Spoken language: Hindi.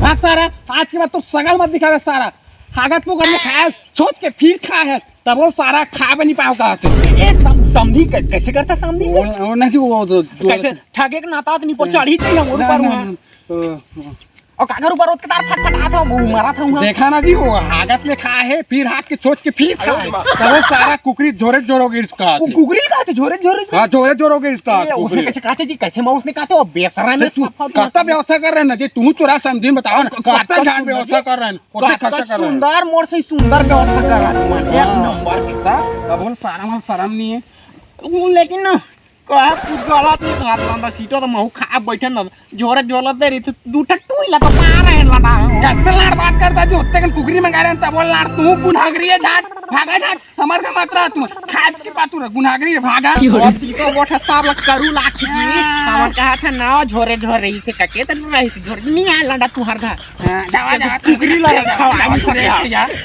हाँ सारा आज के बाद तो सगल मत दिखावे सारा हागत को करने खाया सोच के फिर खा है तब वो सारा खा भी नहीं पाओ कहते समझी कैसे करता समझी वो नहीं वो कैसे ठगे के नाता नहीं पर चढ़ी थी हम ऊपर और कागर ऊपर के तार फटफटा था वो मारा था वहां देखा ना जी वो हागत में खा है फिर हाथ के सोच के फिर खा है तब वो सारा कुकरी जोरे जोरोगे इसका कुकरी कहते झोरे झोरे हाँ जोरे जोरोगे इसका उसने कैसे कहते जी कैसे माउस ने कहते हो बेसरा में करता व्यवस्था कर रहे हैं ना जी तू तुरा समझी बताओ ना करता झाड़ व्यवस्था कर रहे हैं कोटे खर्चा कर रहे हैं सुंदर मोर से सुंदर व्यवस्था कर रहा है एक नंबर कितना अब वो सारा शर्म नहीं है लेकिन ना कहा कुछ गलत नहीं कर रहा सीटो तो महू खा बैठे ना जोरे जोरे दे रही तो दूटा टूला तो मार रहे लड़ा कैसे लाड़ बात करता जो उत्ते कन कुकरी में गा रहे हैं तब वो लाड़ तू गुनाहगरी है झाट भागा झाट हमार का मात्रा तू खाद की बात तू गुनाहगरी भागा और सीटो बोठा सब लग करू लाख जी हमर कहा था ना झोरे झोरे इसे कके तो रही झोरे नहीं आ लड़ा तू हर धा जा कुकरी लगा खवा नहीं सके यार